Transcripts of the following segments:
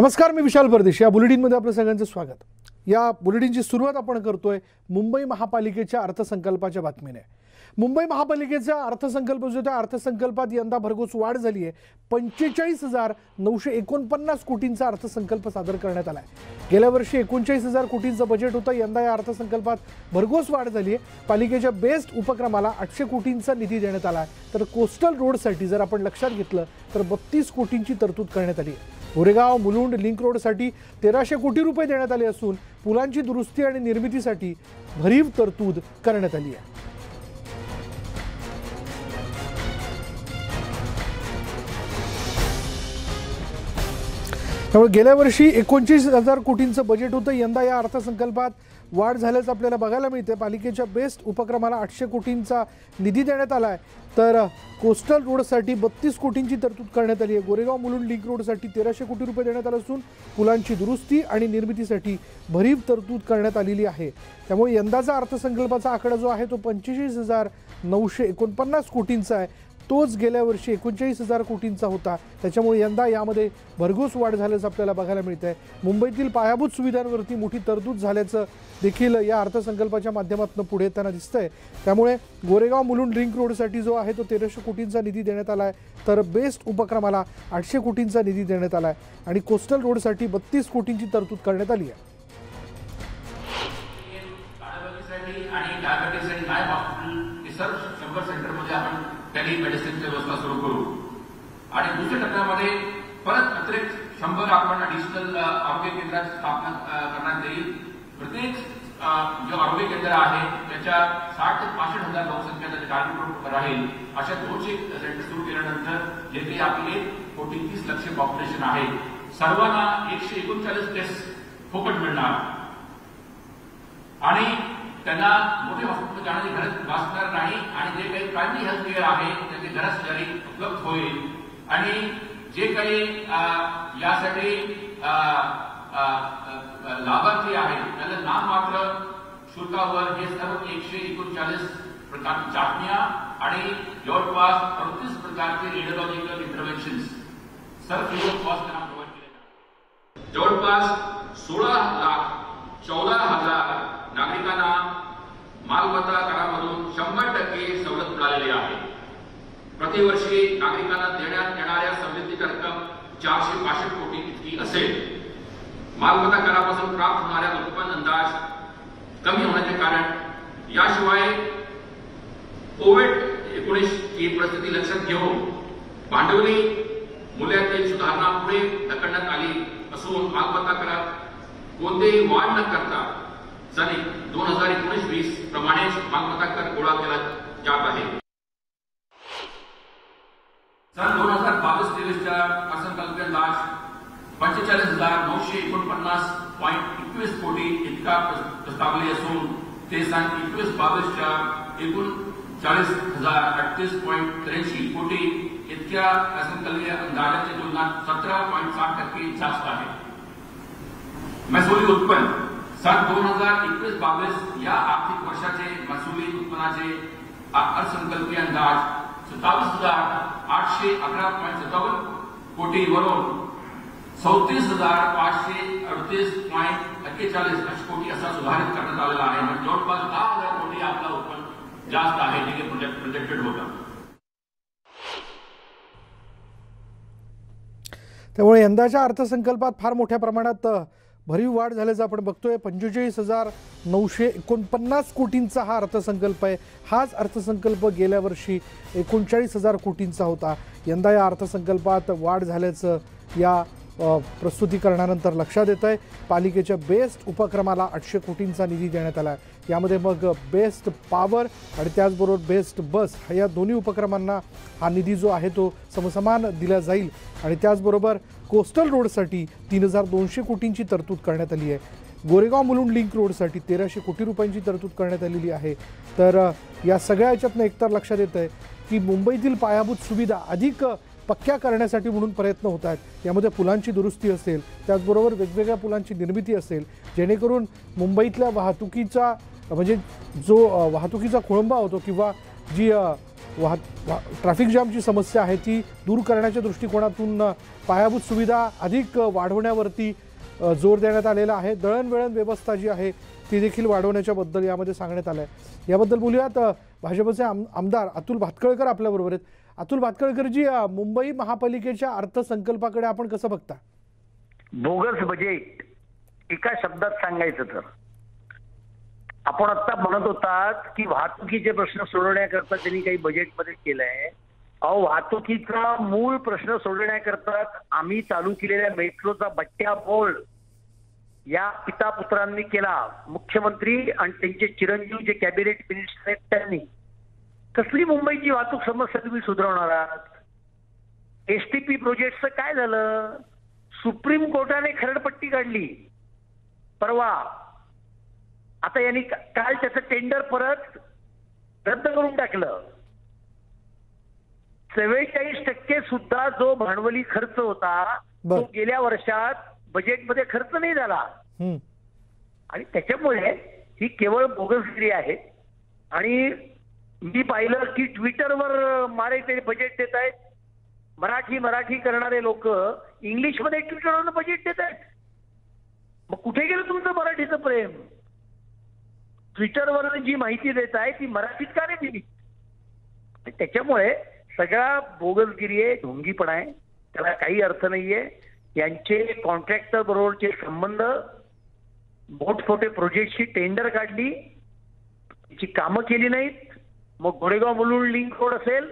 नमस्कार, मी विशाल परदेशी. या बुलेटिनमध्ये आपलं सगळ्यांचं स्वागत. या बुलेटिनची सुरुवात आपण करतोय मुंबई महापालिकेच्या अर्थसंकल्पाच्या बातमीने. मुंबई महापालिकेचा अर्थसंकल्प जो त्या अर्थसंकल्पात यंदा भरघोस वाढ झाली आहे. 45,949 कोटींचा अर्थसंकल्प सादर करण्यात आला आहे. गेल्या वर्षी 39,000 कोटींचं बजेट होतं. यंदा या अर्थसंकल्पात भरघोस वाढ झाली आहे. पालिकेच्या बेस्ट उपक्रमाला 800 कोटींचा निधी देण्यात आला आहे. तर कोस्टल रोडसाठी जर आपण लक्षात घेतलं तर 32 कोटींची तरतूद करण्यात आली आहे. गोरेगाव मुलुंड लिंक रोडसाठी 1300 कोटी रुपये देण्यात आले असून पुलांची दुरुस्ती आणि निर्मितीसाठी भरीव तरतूद करण्यात आली आहे. त्यामुळे गेल्या वर्षी 39,000 कोटींचं बजेट होतं. यंदा या अर्थसंकल्पात वाढ झाल्याचं आपल्याला बघायला मिळते. पालिकेच्या बेस्ट उपक्रमाला 800 कोटींचा निधी देण्यात आला आहे. तर कोस्टल रोडसाठी 32 कोटींची तरतूद करण्यात आली आहे. गोरेगाव मुलुंड लिंक रोडसाठी 1300 कोटी रुपये देण्यात आले असून पुलांची दुरुस्ती आणि निर्मितीसाठी भरीव तरतूद करण्यात आलेली आहे. त्यामुळे यंदाचा अर्थसंकल्पाचा आकडा जो आहे तो 45,949 कोटींचा आहे. तोच गेल्या वर्षी 39,000 कोटींचा होता. त्याच्यामुळे यंदा यामध्ये भरघोस वाढ झाल्याचं आपल्याला बघायला मिळत आहे. मुंबईतील पायाभूत सुविधांवरती मोठी तरतूद झाल्याचं देखील या अर्थसंकल्पाच्या माध्यमातून पुढे येताना दिसतंय. त्यामुळे गोरेगाव मुलुंड लिंक रोडसाठी जो आहे तो 1300 कोटींचा निधी देण्यात आला आहे. तर बेस्ट उपक्रमाला 800 कोटींचा निधी देण्यात आला आहे आणि कोस्टल रोडसाठी 32 कोटींची तरतूद करण्यात आली आहे. टेलिमेडिसिनची व्यवस्था सुरू करू आणि दुसऱ्या टप्प्यामध्ये परत अतिरिक्त 100 आपण ॲडिशनल आरोग्य केंद्राची स्थापना करण्यात येईल. प्रत्येक जे आरोग्य केंद्र आहे त्याच्या 60 ते 65,000 लोकसंख्या टार्गेट राहील. अशा 200 सेंटर सुरू केल्यानंतर जेथे आपले 30 लाख पॉप्युलेशन आहे सर्वांना 139 टेस्ट फुकट मिळणार आणि त्यांना मोठे हॉस्पिटल जाण्याची गरज भासणार नाही आणि जे काही प्रायमरी हेल्थ केअर आहे त्याची गरज जरी उपलब्ध होईल आणि जे काही यासाठी लाभार्थी आहेत त्याला नाममात्र शुल्कावर हे सर्व 139 प्रकारची चाचण्या आणि जवळपास 38 प्रकारचे रेडिओलॉजिकल इंटरव्हेन्शन्स सर्व फ्री ऑफ कॉस्ट त्यांना प्रोव्हाइड केले जातात. जवळपास 16,14,000 नागरिकांना मालमत्ता करामधून 100% सवलत मिळालेली आहे. प्रतिवर्षी नागरिकांना देण्यात येणाऱ्या सवलतीची रक्कम 465 कोटी इतकी असेल. मालमत्ता करापासून प्राप्त होणाऱ्या उत्पन्न अंदाज कमी होण्याचे कारण याशिवाय कोविड-19 ची परिस्थिती लक्षात घेऊन भांडवली मूल्यातील सुधारणा पुढे ढकलण्यात आली असून मालमत्ता करात कोणतेही वाढ न करता साली 2019-20 प्रमाणेच मालमत्ता कर गोळा केला जात आहे. सन 2022-23च्या अर्थसंकल्पीय अंदाज 45,949.21 कोटी इतका प्रस्तावले असून ते सन 21-22च्या एकूण 40,038.83 कोटी इतक्या अर्थसंकल्पीय अंदाजाच्या तुलनेत 17.7% जास्त आहे. महसुली उत्पन्न सन 2021-22 या आर्थिक वर्षाचे महसुली उत्पन्नाचे अर्थसंकल्पीय अंदाज 27,811.57 कोटी वरून 34,538.41 कोटी असा सुधारित करण्यात आलेला आहे. म्हणजे जवळपास 10,000 कोटी आपला उत्पन्न जास्त आहे जे प्रोजेक्टेड होतं. त्यामुळे यंदाच्या अर्थसंकल्पात फार मोठ्या प्रमाणात भरीव वाढ झाल्याचं आपण बघतोय. 45,949 कोटींचा हा अर्थसंकल्प आहे. हाच अर्थसंकल्प गेल्या वर्षी 39,000 कोटींचा होता. यंदा या अर्थसंकल्पात वाढ झाल्याचं या प्रस्तुतीकरणानंतर लक्षात येत आहे. पालिकेच्या बेस्ट उपक्रमाला 800 कोटींचा निधी देण्यात आला आहे. यामध्ये मग बेस्ट पॉवर आणि त्याचबरोबर बेस्ट बस या दोन्ही उपक्रमांना हा निधी जो आहे तो समसमान दिला जाईल आणि त्याचबरोबर कोस्टल रोडसाठी 3,200 कोटींची तरतूद करण्यात आली आहे. गोरेगाव मुलुंड लिंक रोडसाठी 1300 कोटी रुपयांची तरतूद करण्यात आलेली आहे. तर या सगळ्या ह्याच्यातनं एकतर लक्षात येत आहे की मुंबईतील पायाभूत सुविधा अधिक पक्क्या करण्यासाठी म्हणून प्रयत्न होत आहेत. यामध्ये पुलांची दुरुस्ती असेल, त्याचबरोबर वेगवेगळ्या पुलांची निर्मिती असेल, जेणेकरून मुंबईतल्या वाहतुकीचा म्हणजे जो वाहतुकीचा खोळंबा होतो किंवा जी ट्रॅफिक जामची समस्या आहे ती दूर करण्याच्या दृष्टिकोनातून पायाभूत सुविधा अधिक वाढवण्यावरती जोर देण्यात आलेला आहे. दळणवळण व्यवस्था जी आहे ती देखील वाढवण्याच्या बद्दल यामध्ये सांगण्यात आलं आहे. याबद्दल बोलूयात. भाजपचे आमदार अतुल भातखळकर आपल्याबरोबर आहेत. अतुल भातखळकरजी, मुंबई महापालिकेच्या अर्थसंकल्पाकडे आपण कसं बघता? बोगस बजेट एका शब्दात सांगायचं तर आपण आता म्हणत होतात की वाहतुकीचे प्रश्न सोडवण्याकरता त्यांनी काही बजेटमध्ये केलंय. अहो, वाहतुकीचा मूळ प्रश्न सोडवण्याकरता आम्ही चालू केलेल्या मेट्रोचा बट्ट्या बोर्ड या पिता पुत्रांनी केला. मुख्यमंत्री आणि त्यांचे चिरंजीव जे कॅबिनेट मिनिस्टर आहेत त्यांनी. कसली मुंबईची वाहतूक समस्या तुम्ही सुधारवणार आहात? एसटीपी प्रोजेक्टचं काय झालं? सुप्रीम कोर्टाने खरडपट्टी काढली परवा. आता यांनी काल त्याचं टेंडर परत रद्द करून टाकलं. 47% सुद्धा जो भांडवली खर्च होता तो गेल्या वर्षात बजेटमध्ये खर्च नाही झाला. आणि त्याच्यामुळे ही केवळ बोगसगिरी आहे. आणि मी पाहिलं की ट्विटरवर मारे बजेट देत आहेत. मराठी करणारे लोक इंग्लिशमध्ये ट्विटरवर बजेट देत आहेत. मग कुठे गेलं तुमचं मराठीचं प्रेम? ट्विटरवर जी माहिती देत आहे ती मराठीत का नाही दिली? त्याच्यामुळे सगळा बोगसगिरी आहे, ढोंगीपणा आहे. त्याला काही अर्थ नाहीये. यांचे कॉन्ट्रॅक्टर बरोबरचे संबंध, मोठमोठे प्रोजेक्टची टेंडर काढली, त्याची कामं केली नाहीत. मग गोरेगाव मुलुंड लिंक रोड असेल,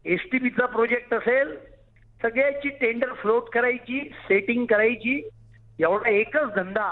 एसटीपीचा प्रोजेक्ट असेल, सगळ्याची टेंडर फ्लोट करायची, सेटिंग करायची. एवढा एकच धंदा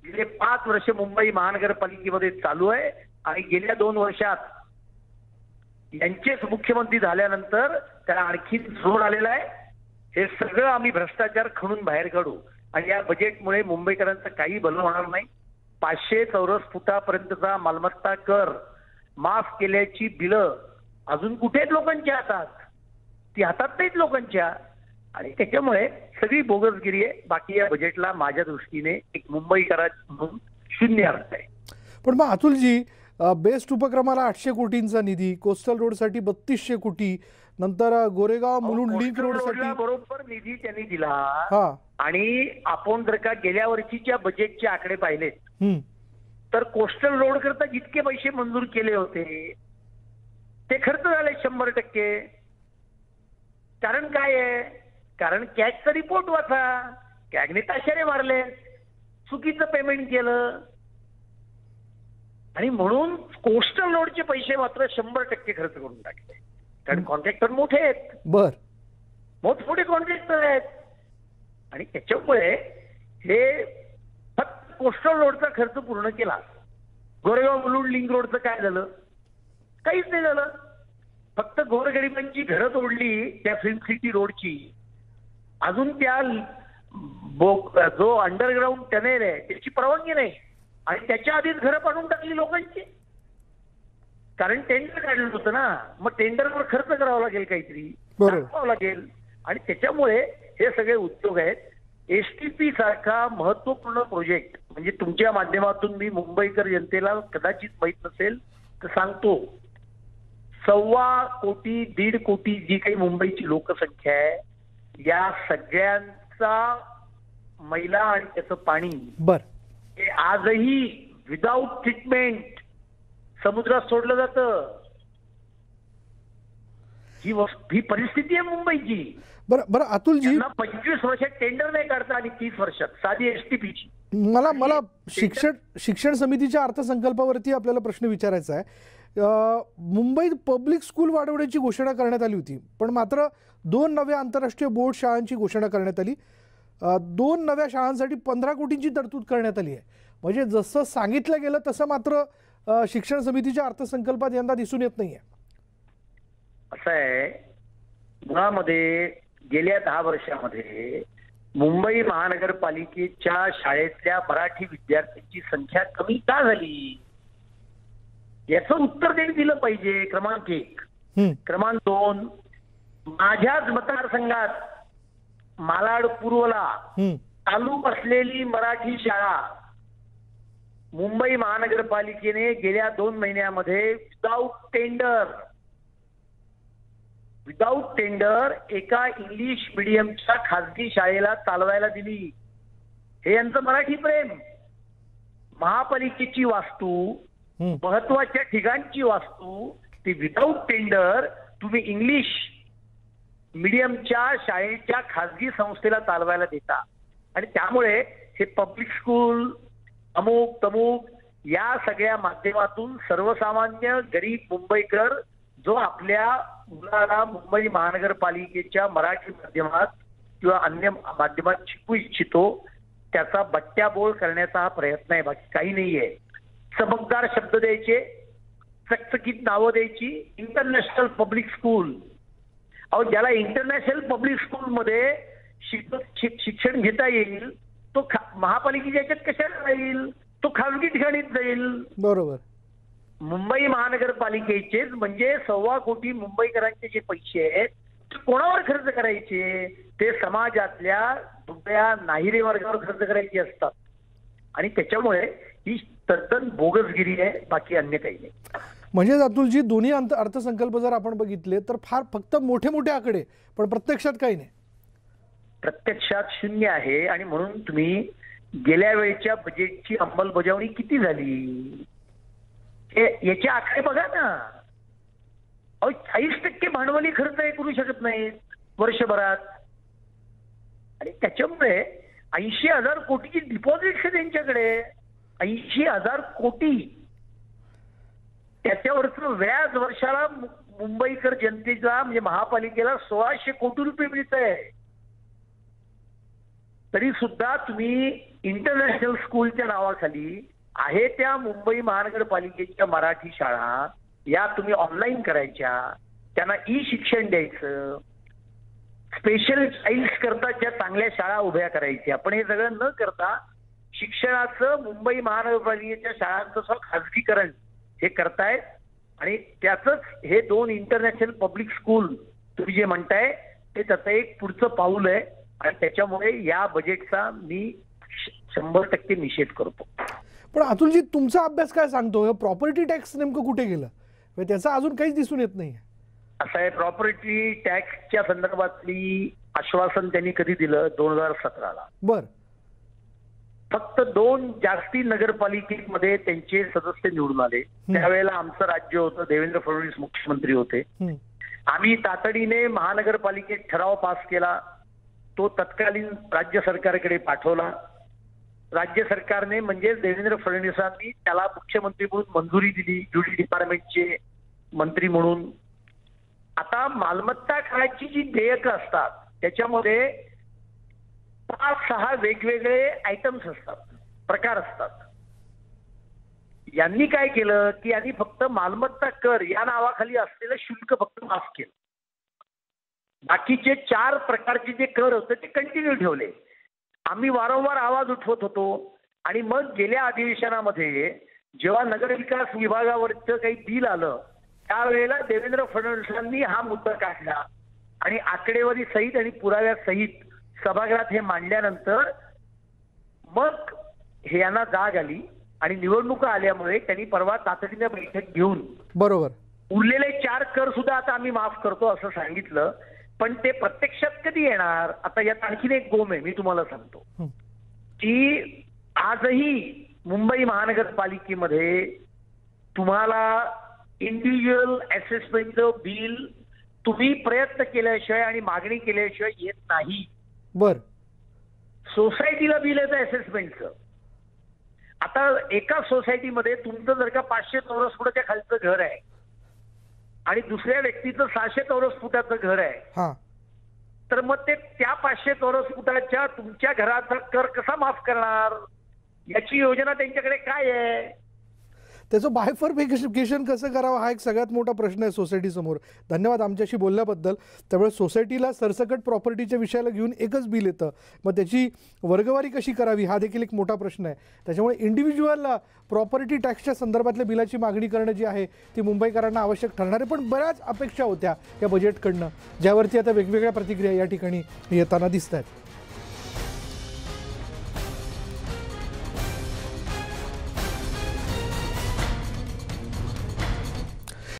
गेले 5 वर्ष मुंबई महानगरपालिकेमध्ये चालू आहे. आणि गेल्या 2 वर्षात यांचेच मुख्यमंत्री झाल्यानंतर त्याला आणखी जोर आलेला आहे. हे सगळं आम्ही भ्रष्टाचार खणून बाहेर काढू. आणि या बजेटमुळे मुंबईकरांचं काही भलं होणार नाही. 500 चौरस फुटापर्यंतचा मालमत्ता कर माफ केल्याची बिलं अजून कुठे आहेत लोकांच्या हातात? ती हातात नाहीत लोकांच्या. आणि त्याच्यामुळे सगळी बोगसगिरी आहे. बाकी या बजेटला माझ्या दृष्टीने एक मुंबईकरा म्हणून शून्य अर्थ आहे. पण मग अतुलजी, बेस्ट उपक्रमाला 800 कोटींचा निधी, कोस्टल रोडसाठी 3200 कोटी, नंतर गोरेगाव मुलुंड लिंक रोडसाठी बरोबर निधी त्यांनी दिला. आणि आपण जर का गेल्या वर्षीच्या बजेटचे आकडे पाहिलेत तर कोस्टल रोड करता जितके पैसे मंजूर केले होते ते खर्च झाले 100%. कारण काय आहे? कारण कॅगचा रिपोर्ट वाचा. कॅगने ताशेरे मारले, चुकीचं पेमेंट केलं. आणि म्हणून कोस्टल रोडचे पैसे मात्र 100% खर्च करून टाकले. कारण कॉन्ट्रॅक्टर मोठे आहेत, मोठमोठे कॉन्ट्रॅक्टर आहेत. आणि त्याच्यामुळे हे फक्त कोस्टल रोडचा खर्च पूर्ण केला. गोरेगाव मुलुंड लिंक रोडचं काय झालं? काहीच नाही झालं. फक्त गोरगरिबांची घरं तोडली त्या फिल्म सिटी रोडची. अजून त्या जो अंडरग्राऊंड टनेल आहे त्याची परवानगी नाही. आणि त्याच्या आधीच घरं पाडून टाकली लोकांची. कारण टेंडर काढलं होतं ना. मग टेंडरवर खर्च करावा लागेल, काहीतरी दाखवावं लागेल. आणि त्याच्यामुळे हे सगळे उद्योग आहेत. एसटीपी सारखा महत्वपूर्ण प्रोजेक्ट म्हणजे तुमच्या माध्यमातून मी मुंबईकर जनतेला कदाचित माहित नसेल तर सांगतो. 1.25 कोटी 1.5 कोटी जी काही मुंबईची लोकसंख्या आहे या सगळ्यांचा मैला आणि त्याचं पाणी हे आजही विदाऊट ट्रीटमेंट समुद्रात सोडलं जातं. ही परिस्थिती आहे मुंबईची. बरं अतुलजी, 25 वर्षात टेंडर नाही काढता आणि 30 वर्षात साधी एसटीपीची. मला शिक्षण समितीच्या अर्थसंकल्पावरती आपल्याला प्रश्न विचारायचा आहे. मुंबईत पब्लिक स्कूल वाढवण्याची घोषणा करण्यात आली होती, पण मात्र 2 नव्या आंतरराष्ट्रीय बोर्ड शाळांची घोषणा करण्यात आली. 2 नव्या शाळांसाठी 15 कोटींची तरतूद करण्यात आली आहे. म्हणजे जसं सांगितलं गेलं तसं मात्र शिक्षण समितीच्या अर्थसंकल्पात यंदा दिसून येत नाहीये. असं आहे, मुळामध्ये गेल्या 10 वर्षामध्ये मुंबई महानगरपालिकेच्या शाळेतल्या मराठी विद्यार्थ्यांची संख्या कमी का झाली याचं उत्तर त्यांनी दिलं पाहिजे. क्रमांक 1. क्रमांक 2, माझ्याच मतदारसंघात मालाड पूर्वला चालू असलेली मराठी शाळा मुंबई महानगरपालिकेने गेल्या 2 महिन्यामध्ये विदाऊट टेंडर विदाऊट टेंडर एका इंग्लिश मीडियमच्या खासगी शाळेला चालवायला दिली. हे यांचं मराठी प्रेम. महापालिकेची वास्तू, महत्वाच्या ठिकाणची वास्तू ती विदाऊट टेंडर तुम्ही इंग्लिश मीडियमच्या शाळेच्या खासगी संस्थेला चालवायला देता. आणि त्यामुळे हे पब्लिक स्कूल अमुक तमुक या सगळ्या माध्यमातून सर्वसामान्य गरीब मुंबईकर जो आपल्या मुलाला मुंबई महानगरपालिकेच्या मराठी माध्यमात किंवा अन्य माध्यमात शिकू इच्छितो त्याचा बट्ट्याबोळ करण्याचा हा प्रयत्न आहे, बाकी काही नाहीये. चमकदार शब्द द्यायचे, चकचकीत नावं द्यायची. International public school. अहो, ज्याला इंटरनॅशनल पब्लिक स्कूलमध्ये शिक्षण घेता येईल तो महापालिकेच्या याच्यात कशाला राहील? तो खासगी ठिकाणीच जाईल. बरोबर. मुंबई महानगरपालिकेचे म्हणजे 1.25 कोटी मुंबईकरांचे जे पैसे आहेत ते कोणावर खर्च करायचे? ते समाजातल्या दुबळ्या नाहिरे वर्गावर खर्च करायचे असतात. आणि त्याच्यामुळे ही तद्दन बोगसगिरी आहे, बाकी अन्य काही नाही. म्हणजे अतुलजी, दोन्ही अर्थसंकल्प जर आपण बघितले तर फार फक्त मोठे मोठे आकडे, पण प्रत्यक्षात काही नाही. प्रत्यक्षात शून्य आहे. आणि म्हणून तुम्ही गेल्या वेळेच्या बजेटची अंमलबजावणी किती झाली याचे आकडे बघा ना. अहो, 40% भांडवली खर्च हे करू शकत नाहीत वर्षभरात. आणि त्याच्यामुळे 80,000 कोटीची डिपॉझिट्स आहे त्यांच्याकडे. 80,000 कोटी. त्याच्यावरचं व्याज वर्षाला मुंबईकर जनतेला म्हणजे महापालिकेला 1,600 कोटी रुपये मिळत आहे. तरी सुद्धा तुम्ही इंटरनॅशनल स्कूलच्या नावाखाली आहे त्या मुंबई महानगरपालिकेच्या मराठी शाळा या तुम्ही ऑनलाईन करायच्या, त्यांना ई शिक्षण द्यायचं, स्पेशल चाइल्ड्स करता ज्या चांगल्या शाळा उभ्या करायच्या. पण हे सगळं न करता शिक्षणाचं मुंबई महानगरपालिकेच्या शाळांचं खाजगीकरण हे करतायत. आणि त्याचंच हे 2 इंटरनॅशनल पब्लिक स्कूल तुम्ही जे म्हणताय ते त्याचं एक पुढचं पाऊल आहे. आणि त्याच्यामुळे या बजेटचा मी 100% निषेध करतो. पण अतुलजी, तुमचा अभ्यास काय सांगतो? प्रॉपर्टी टॅक्स नेमकं कुठे गेलं? त्याचं अजून काहीच दिसून येत नाही. असं आहे, प्रॉपर्टी टॅक्सच्या संदर्भातली आश्वासन त्यांनी कधी दिलं? 2017ला. बर. फक्त 2 जास्ती नगरपालिकेमध्ये त्यांचे सदस्य निवडून आले. त्यावेळेला आमचं राज्य होतं, देवेंद्र फडणवीस मुख्यमंत्री होते. आम्ही तातडीने महानगरपालिकेत ठराव पास केला. तो तत्कालीन राज्य सरकारकडे पाठवला. राज्य सरकारने म्हणजे देवेंद्र फडणवीसांनी त्याला मुख्यमंत्री म्हणून मंजुरी दिली, ज्युडिशरी डिपार्टमेंटचे मंत्री म्हणून. आता मालमत्ता कराची जी देयकं असतात त्याच्यामध्ये 5-6 वेगवेगळे आयटम्स असतात, प्रकार असतात. यांनी काय केलं की यांनी फक्त मालमत्ता कर या नावाखाली असलेलं शुल्क फक्त माफ केलं. बाकीचे 4 प्रकारचे जे कर होते ते कंटिन्यू ठेवले. आम्ही वारंवार आवाज उठवत होतो. आणि मग गेल्या अधिवेशनामध्ये जेव्हा नगरविकास विभागावरचं काही बिल आलं त्यावेळेला देवेंद्र फडणवीसांनी हा मुद्दा काढला आणि आकडेवारी सहित आणि पुराव्यासहित सभागृहात हे मांडल्यानंतर मग हे यांना जाग आली. आणि निवडणुका आल्यामुळे त्यांनी परवा तातडीने बैठक घेऊन बरोबर उरलेले 4 कर सुद्धा आता आम्ही माफ करतो असं सांगितलं. पण ते प्रत्यक्षात कधी येणार? आता यात आणखीन एक गोम आहे, मी तुम्हाला सांगतो की आजही मुंबई महानगरपालिकेमध्ये तुम्हाला इंडिव्हिज्युअल असेसमेंटचं बिल तुम्ही प्रयत्न केल्याशिवाय आणि मागणी केल्याशिवाय येत नाही. बर. सोसायटीला बिल येतं असेसमेंटचं. आता एका सोसायटीमध्ये तुमचं जर का 500 चौरस फुटाच्या खालचं घर आहे आणि दुसऱ्या व्यक्तीचं 600 चौरस फुटाचं घर आहे, तर मग ते त्या 500 चौरस फुटाच्या तुमच्या घराचा कर कसा माफ करणार? याची योजना त्यांच्याकडे काय आहे? त्याचं बायफर्फिकेशन कसं करावं हा एक सगळ्यात मोठा प्रश्न आहे सोसायटीसमोर. धन्यवाद आमच्याशी बोलल्याबद्दल. त्यामुळे सोसायटीला सरसकट प्रॉपर्टीच्या विषयाला घेऊन एकच बिल येतं, मग त्याची वर्गवारी कशी करावी हा देखील एक मोठा प्रश्न आहे. त्याच्यामुळे इंडिव्हिज्युअल प्रॉपर्टी टॅक्सच्या संदर्भातल्या बिलाची मागणी करणं जी आहे ती मुंबईकरांना आवश्यक ठरणार आहे. पण बऱ्याच अपेक्षा होत्या या बजेटकडनं, ज्यावरती आता वेगवेगळ्या प्रतिक्रिया या ठिकाणी येताना दिसत आहेत.